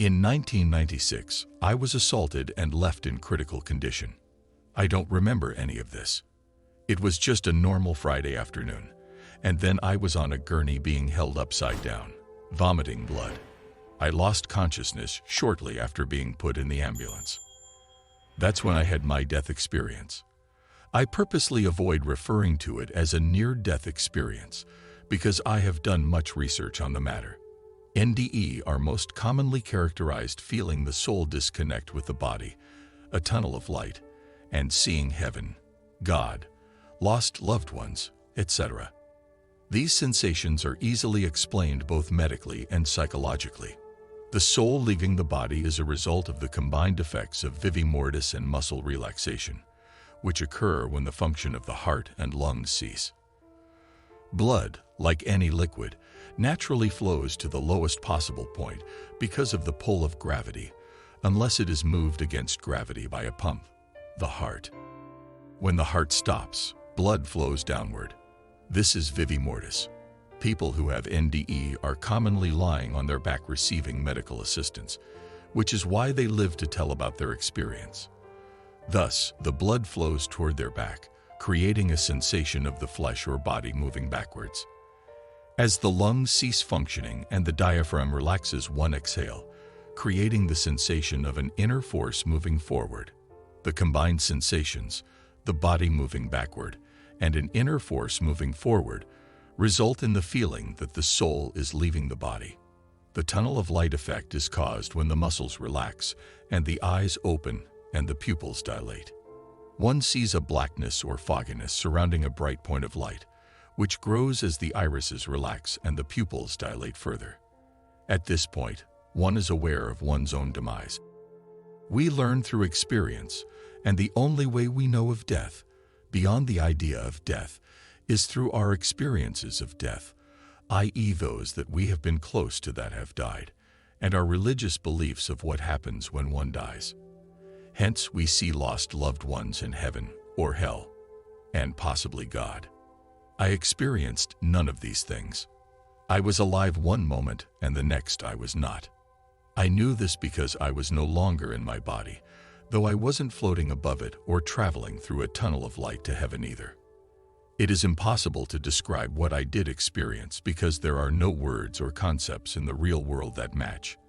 In 1996, I was assaulted and left in critical condition. I don't remember any of this. It was just a normal Friday afternoon, and then I was on a gurney being held upside down, vomiting blood. I lost consciousness shortly after being put in the ambulance. That's when I had my death experience. I purposely avoid referring to it as a near-death experience because I have done much research on the matter. NDE are most commonly characterized feeling the soul disconnect with the body, a tunnel of light, and seeing heaven, God, lost loved ones, etc. These sensations are easily explained both medically and psychologically. The soul leaving the body is a result of the combined effects of vivi mortis and muscle relaxation, which occur when the function of the heart and lungs cease. Blood, like any liquid, naturally flows to the lowest possible point because of the pull of gravity, unless it is moved against gravity by a pump, the heart. When the heart stops, blood flows downward. This is vivi mortis. People who have NDE are commonly lying on their back receiving medical assistance, which is why they live to tell about their experience. Thus, the blood flows toward their back, creating a sensation of the flesh or body moving backwards. As the lungs cease functioning and the diaphragm relaxes one exhale, creating the sensation of an inner force moving forward. The combined sensations, the body moving backward, and an inner force moving forward, result in the feeling that the soul is leaving the body. The tunnel of light effect is caused when the muscles relax and the eyes open and the pupils dilate. One sees a blackness or fogginess surrounding a bright point of light, which grows as the irises relax and the pupils dilate further. At this point, one is aware of one's own demise. We learn through experience, and the only way we know of death, beyond the idea of death, is through our experiences of death, i.e. those that we have been close to that have died, and our religious beliefs of what happens when one dies. Hence, we see lost loved ones in heaven or hell, and possibly God. I experienced none of these things. I was alive one moment and the next I was not. I knew this because I was no longer in my body, though I wasn't floating above it or traveling through a tunnel of light to heaven either. It is impossible to describe what I did experience because there are no words or concepts in the real world that match.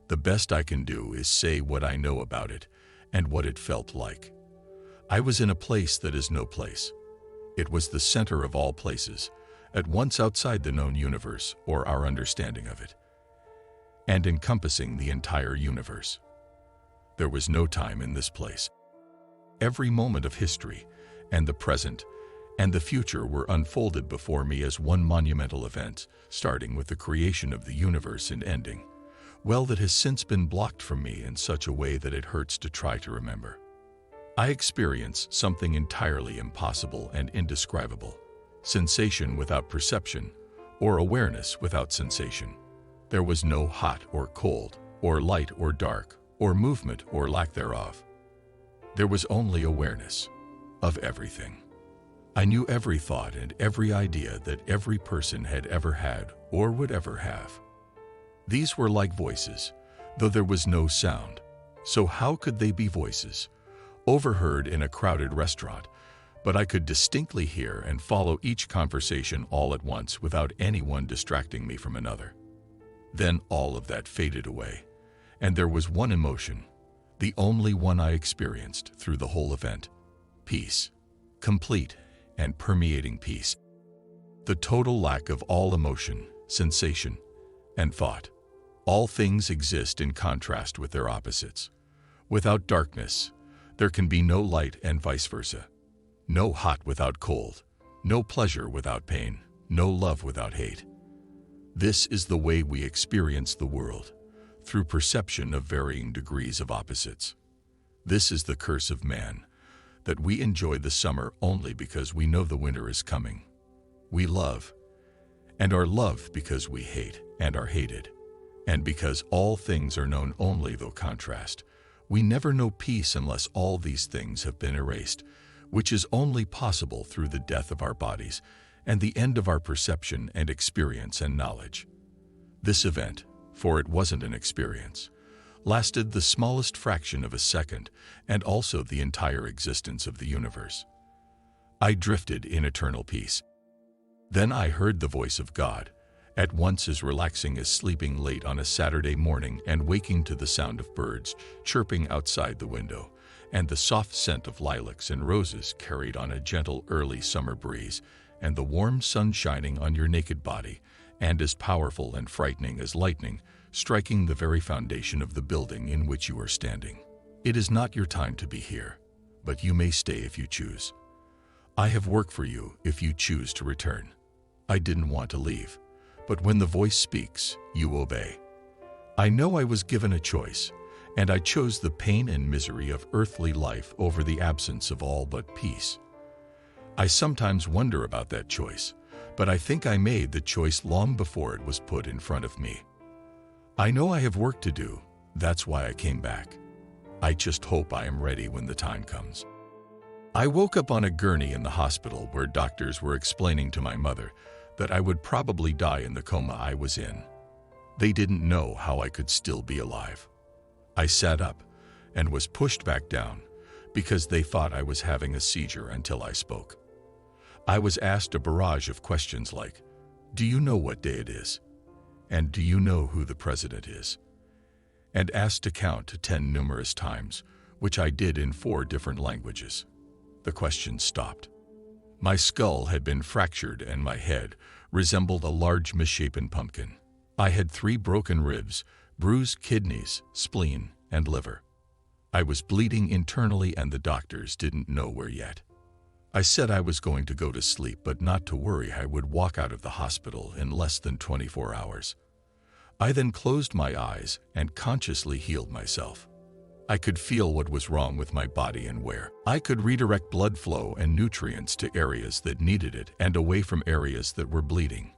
The best I can do is say what I know about it and what it felt like. I was in a place that is no place. It was the center of all places, at once outside the known universe or our understanding of it, and encompassing the entire universe. There was no time in this place. Every moment of history, and the present, and the future were unfolded before me as one monumental event, starting with the creation of the universe and ending, well, that has since been blocked from me in such a way that it hurts to try to remember. I experienced something entirely impossible and indescribable, sensation without perception, or awareness without sensation. There was no hot or cold, or light or dark, or movement or lack thereof. There was only awareness of everything. I knew every thought and every idea that every person had ever had or would ever have. These were like voices, though there was no sound. So how could they be voices? Overheard in a crowded restaurant, but I could distinctly hear and follow each conversation all at once without anyone distracting me from another. Then all of that faded away, and there was one emotion, the only one I experienced through the whole event: peace, complete and permeating peace. The total lack of all emotion, sensation, and thought. All things exist in contrast with their opposites. Without darkness, there can be no light, and vice versa. No hot without cold, no pleasure without pain, no love without hate. This is the way we experience the world, through perception of varying degrees of opposites. This is the curse of man, that we enjoy the summer only because we know the winter is coming. We love, and are loved because we hate, and are hated. And because all things are known only through contrast, we never know peace unless all these things have been erased, which is only possible through the death of our bodies and the end of our perception and experience and knowledge. This event, for it wasn't an experience, lasted the smallest fraction of a second and also the entire existence of the universe. I drifted in eternal peace. Then I heard the voice of God, at once as relaxing as sleeping late on a Saturday morning and waking to the sound of birds chirping outside the window, and the soft scent of lilacs and roses carried on a gentle early summer breeze, and the warm sun shining on your naked body, and as powerful and frightening as lightning, striking the very foundation of the building in which you are standing. It is not your time to be here, but you may stay if you choose. I have work for you if you choose to return. I didn't want to leave, but when the voice speaks, you obey. I know I was given a choice, and I chose the pain and misery of earthly life over the absence of all but peace. I sometimes wonder about that choice, but I think I made the choice long before it was put in front of me. I know I have work to do, that's why I came back. I just hope I am ready when the time comes. I woke up on a gurney in the hospital where doctors were explaining to my mother that I would probably die in the coma I was in. They didn't know how I could still be alive. I sat up and was pushed back down because they thought I was having a seizure until I spoke. I was asked a barrage of questions like, "Do you know what day it is? And do you know who the president is?" And asked to count to 10 numerous times, which I did in 4 different languages. The questions stopped. My skull had been fractured and my head resembled a large misshapen pumpkin. I had 3 broken ribs, bruised kidneys, spleen, and liver. I was bleeding internally and the doctors didn't know where yet. I said I was going to go to sleep, but not to worry, I would walk out of the hospital in less than 24 hours. I then closed my eyes and consciously healed myself. I could feel what was wrong with my body and where. I could redirect blood flow and nutrients to areas that needed it and away from areas that were bleeding.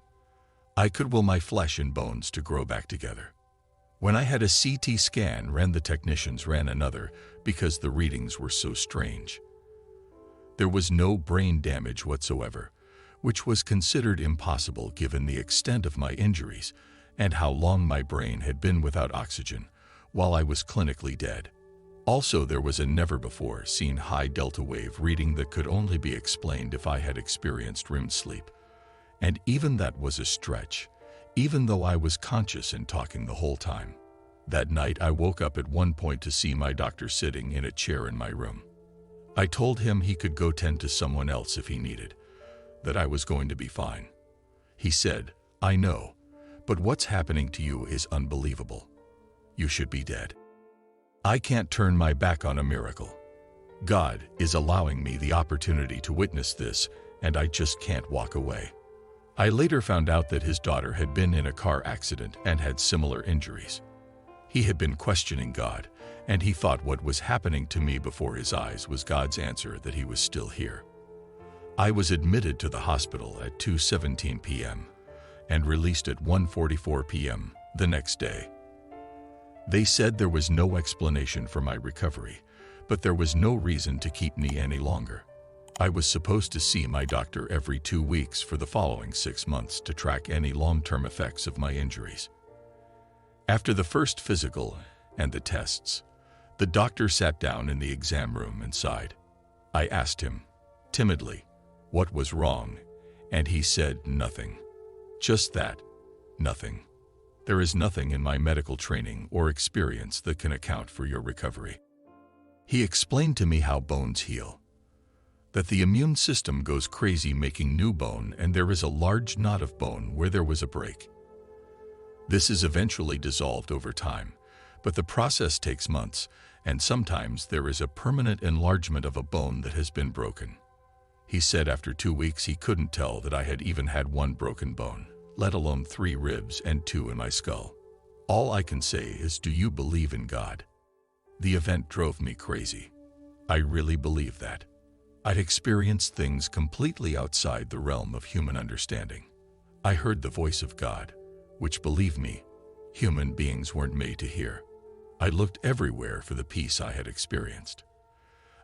I could will my flesh and bones to grow back together. When I had a CT scan, the technicians ran another because the readings were so strange. There was no brain damage whatsoever, which was considered impossible given the extent of my injuries and how long my brain had been without oxygen while I was clinically dead. Also, there was a never-before-seen high delta wave reading that could only be explained if I had experienced REM sleep. And even that was a stretch, even though I was conscious and talking the whole time. That night, I woke up at one point to see my doctor sitting in a chair in my room. I told him he could go tend to someone else if he needed, that I was going to be fine. He said, "I know, but what's happening to you is unbelievable. You should be dead." I can't turn my back on a miracle. God is allowing me the opportunity to witness this, and I just can't walk away. I later found out that his daughter had been in a car accident and had similar injuries. He had been questioning God, and he thought what was happening to me before his eyes was God's answer that he was still here. I was admitted to the hospital at 2:17 p.m. and released at 1:44 p.m. the next day. They said there was no explanation for my recovery, but there was no reason to keep me any longer. I was supposed to see my doctor every 2 weeks for the following 6 months to track any long-term effects of my injuries. After the first physical and the tests, the doctor sat down in the exam room and sighed. I asked him, timidly, what was wrong, and he said nothing. Just that, nothing. There is nothing in my medical training or experience that can account for your recovery. He explained to me how bones heal, that the immune system goes crazy making new bone and there is a large knot of bone where there was a break. This is eventually dissolved over time, but the process takes months, and sometimes there is a permanent enlargement of a bone that has been broken. He said after 2 weeks he couldn't tell that I had even had 1 broken bone, let alone 3 ribs and 2 in my skull. All I can say is, do you believe in God? The event drove me crazy. I really believe that. I'd experienced things completely outside the realm of human understanding. I heard the voice of God, which, believe me, human beings weren't made to hear. I looked everywhere for the peace I had experienced.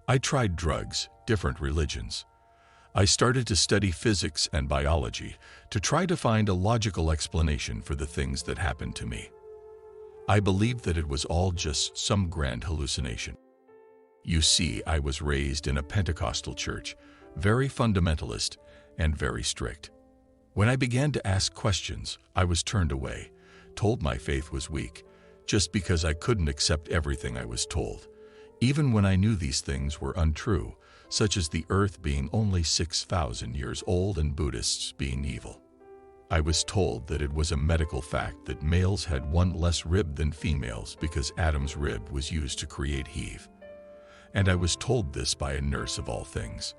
I tried drugs, different religions. I started to study physics and biology to try to find a logical explanation for the things that happened to me. I believed that it was all just some grand hallucination. You see, I was raised in a Pentecostal church, very fundamentalist and very strict. When I began to ask questions, I was turned away, told my faith was weak, just because I couldn't accept everything I was told, even when I knew these things were untrue, such as the earth being only 6,000 years old and Buddhists being evil. I was told that it was a medical fact that males had one less rib than females because Adam's rib was used to create Eve. And I was told this by a nurse of all things.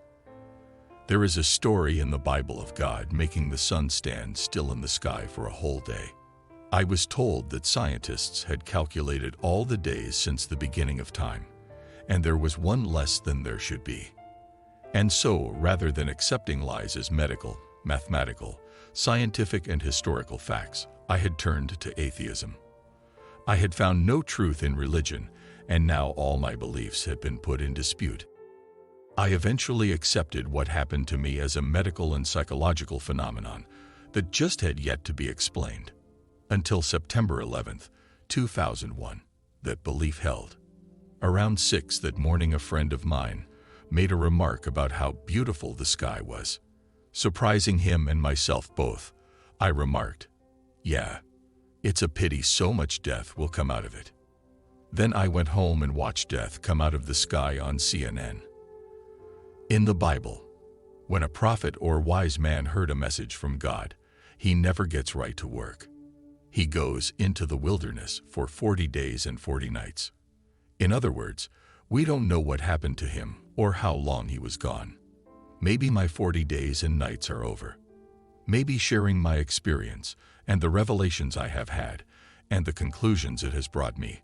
There is a story in the Bible of God making the sun stand still in the sky for a whole day. I was told that scientists had calculated all the days since the beginning of time, and there was one less than there should be. And so, rather than accepting lies as medical, mathematical, scientific, and historical facts, I had turned to atheism. I had found no truth in religion, and now all my beliefs had been put in dispute. I eventually accepted what happened to me as a medical and psychological phenomenon that just had yet to be explained. Until September 11th, 2001, that belief held. Around 6 that morning, a friend of mine made a remark about how beautiful the sky was. Surprising him and myself both, I remarked, "Yeah, it's a pity so much death will come out of it." Then I went home and watched death come out of the sky on CNN. In the Bible, when a prophet or wise man heard a message from God, he never gets right to work. He goes into the wilderness for 40 days and 40 nights. In other words, we don't know what happened to him or how long he was gone. Maybe my 40 days and nights are over. Maybe sharing my experience and the revelations I have had and the conclusions it has brought me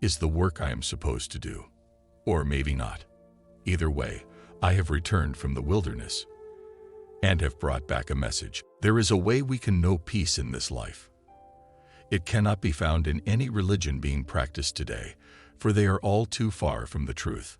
is the work I am supposed to do. Or maybe not. Either way, I have returned from the wilderness and have brought back a message. There is a way we can know peace in this life. It cannot be found in any religion being practiced today, for they are all too far from the truth.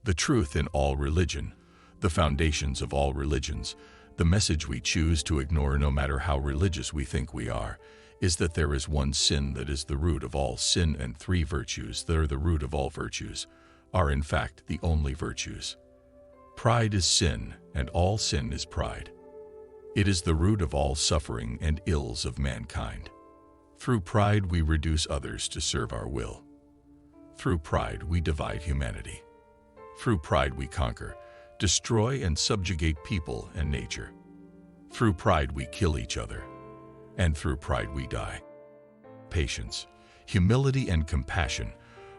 The truth in all religion, the foundations of all religions, the message we choose to ignore no matter how religious we think we are, is that there is one sin that is the root of all sin, and 3 virtues that are the root of all virtues are in fact the only virtues. Pride is sin, and all sin is pride. It is the root of all suffering and ills of mankind. Through pride we reduce others to serve our will. Through pride we divide humanity. Through pride we conquer, destroy, and subjugate people and nature. Through pride we kill each other. And through pride we die. Patience, humility, and compassion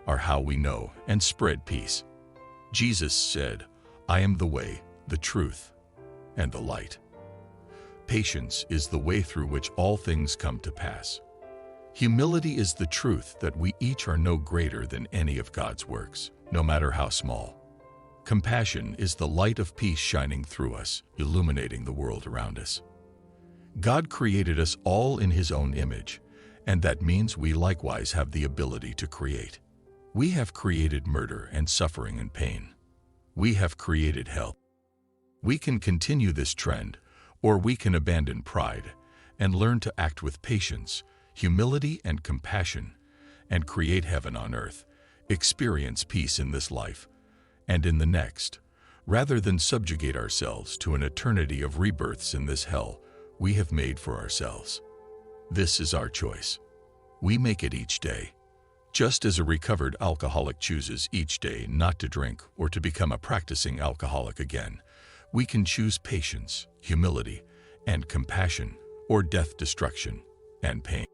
are how we know and spread peace. Jesus said, "I am the way, the truth, and the light." Patience is the way through which all things come to pass. Humility is the truth that we each are no greater than any of God's works, no matter how small. Compassion is the light of peace shining through us, illuminating the world around us. God created us all in His own image, and that means we likewise have the ability to create. We have created murder and suffering and pain. We have created hell. We can continue this trend, or we can abandon pride and learn to act with patience, humility, and compassion, and create heaven on earth, experience peace in this life and in the next, rather than subjugate ourselves to an eternity of rebirths in this hell we have made for ourselves. This is our choice. We make it each day. Just as a recovered alcoholic chooses each day not to drink or to become a practicing alcoholic again, we can choose patience, humility, and compassion, or death, destruction, and pain.